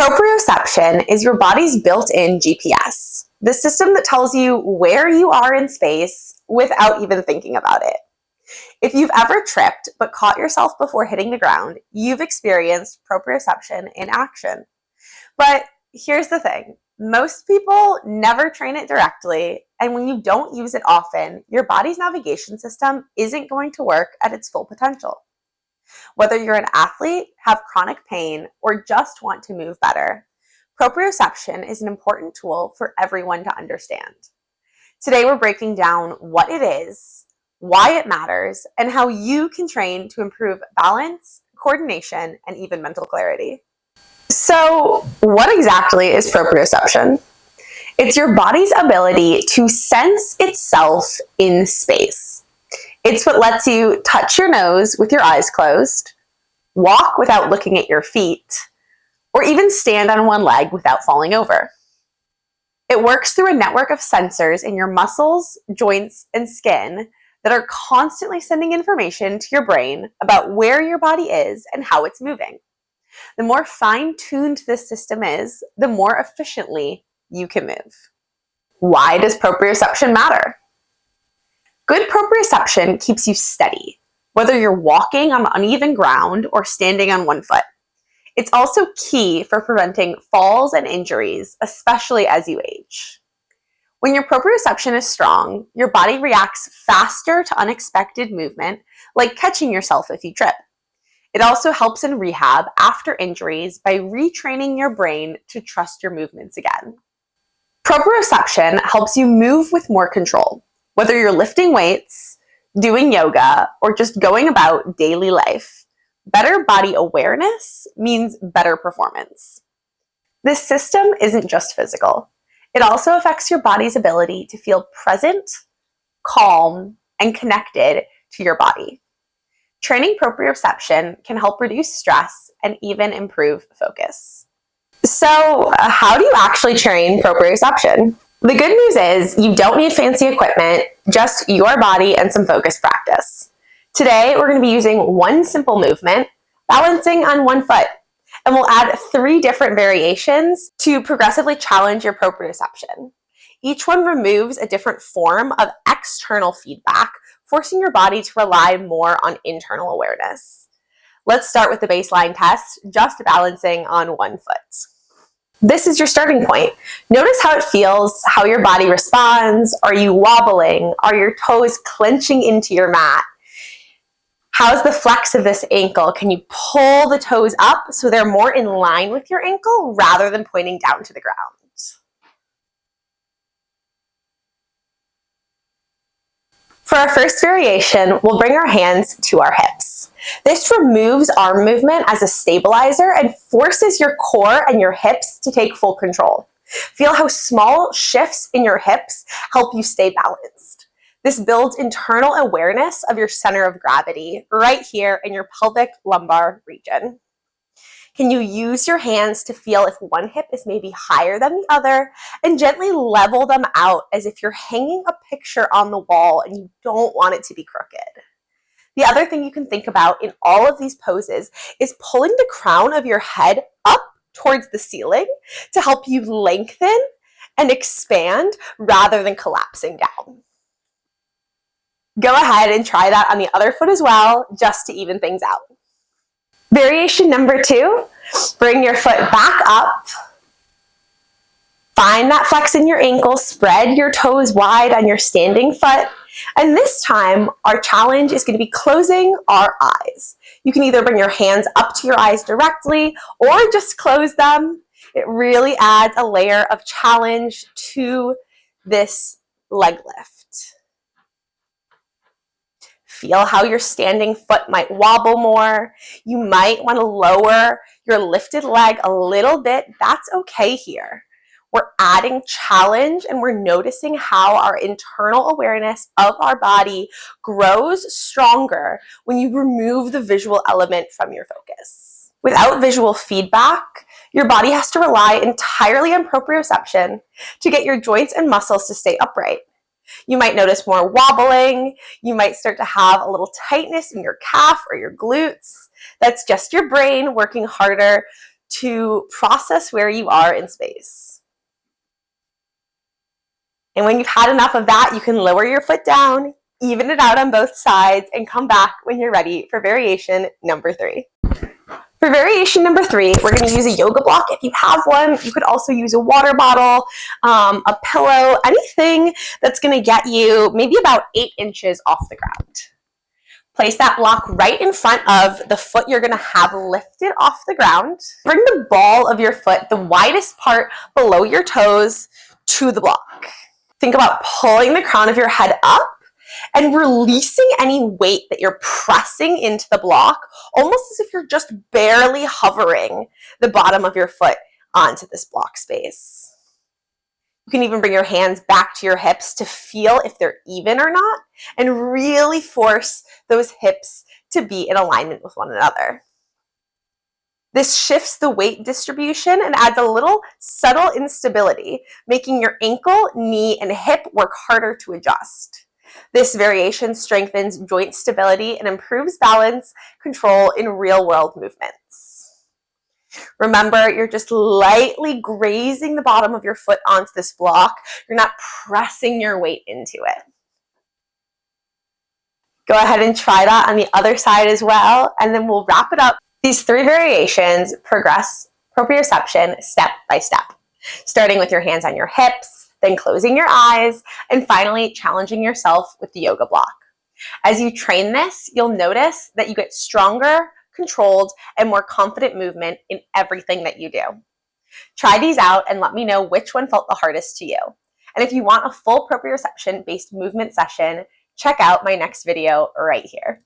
Proprioception is your body's built-in GPS, the system that tells you where you are in space without even thinking about it. If you've ever tripped but caught yourself before hitting the ground, you've experienced proprioception in action. But here's the thing. Most people never train it directly, and when you don't use it often, your body's navigation system isn't going to work at its full potential. Whether you're an athlete, have chronic pain, or just want to move better, proprioception is an important tool for everyone to understand. Today we're breaking down what it is, why it matters, and how you can train to improve balance, coordination, and even mental clarity. So, what exactly is proprioception? It's your body's ability to sense itself in space. It's what lets you touch your nose with your eyes closed, walk without looking at your feet, or even stand on one leg without falling over. It works through a network of sensors in your muscles, joints, and skin that are constantly sending information to your brain about where your body is and how it's moving. The more fine-tuned this system is, the more efficiently you can move. Why does proprioception matter? Good proprioception keeps you steady, whether you're walking on uneven ground or standing on one foot. It's also key for preventing falls and injuries, especially as you age. When your proprioception is strong, your body reacts faster to unexpected movement, like catching yourself if you trip. It also helps in rehab after injuries by retraining your brain to trust your movements again. Proprioception helps you move with more control, whether you're lifting weights, doing yoga, or just going about daily life. Better body awareness means better performance. This system isn't just physical. It also affects your body's ability to feel present, calm, and connected to your body. Training proprioception can help reduce stress and even improve focus. So, how do you actually train proprioception? The good news is you don't need fancy equipment, just your body and some focused practice. Today, we're going to be using one simple movement, balancing on one foot, and we'll add 3 different variations to progressively challenge your proprioception. Each one removes a different form of external feedback, forcing your body to rely more on internal awareness. Let's start with the baseline test, just balancing on one foot. This is your starting point. Notice how it feels, how your body responds. Are you wobbling? Are your toes clenching into your mat? How's the flex of this ankle? Can you pull the toes up so they're more in line with your ankle rather than pointing down to the ground? For our first variation, we'll bring our hands to our hips. This removes arm movement as a stabilizer and forces your core and your hips to take full control. Feel how small shifts in your hips help you stay balanced. This builds internal awareness of your center of gravity right here in your pelvic lumbar region. Can you use your hands to feel if one hip is maybe higher than the other and gently level them out as if you're hanging a picture on the wall and you don't want it to be crooked? The other thing you can think about in all of these poses is pulling the crown of your head up towards the ceiling to help you lengthen and expand rather than collapsing down. Go ahead and try that on the other foot as well, just to even things out. Variation number 2, bring your foot back up. Find that flex in your ankle, spread your toes wide on your standing foot. And this time, our challenge is going to be closing our eyes. You can either bring your hands up to your eyes directly or just close them. It really adds a layer of challenge to this leg lift. Feel how your standing foot might wobble more. You might want to lower your lifted leg a little bit. That's okay here. We're adding challenge and we're noticing how our internal awareness of our body grows stronger when you remove the visual element from your focus. Without visual feedback, your body has to rely entirely on proprioception to get your joints and muscles to stay upright. You might notice more wobbling. You might start to have a little tightness in your calf or your glutes. That's just your brain working harder to process where you are in space. And when you've had enough of that, you can lower your foot down, even it out on both sides, and come back when you're ready for variation number 3. For variation number 3, we're going to use a yoga block if you have one. You could also use a water bottle, a pillow, anything that's going to get you maybe about 8 inches off the ground. Place that block right in front of the foot you're going to have lifted off the ground. Bring the ball of your foot, the widest part below your toes, to the block. Think about pulling the crown of your head up and releasing any weight that you're pressing into the block, almost as if you're just barely hovering the bottom of your foot onto this block space. You can even bring your hands back to your hips to feel if they're even or not, and really force those hips to be in alignment with one another. This shifts the weight distribution and adds a little subtle instability, making your ankle, knee, and hip work harder to adjust. This variation strengthens joint stability and improves balance control in real-world movements. Remember, you're just lightly grazing the bottom of your foot onto this block. You're not pressing your weight into it. Go ahead and try that on the other side as well, and then we'll wrap it up. These 3 variations progress proprioception step by step, starting with your hands on your hips, then closing your eyes, and finally challenging yourself with the yoga block. As you train this, you'll notice that you get stronger, controlled, and more confident movement in everything that you do. Try these out and let me know which one felt the hardest to you. And if you want a full proprioception-based movement session, check out my next video right here.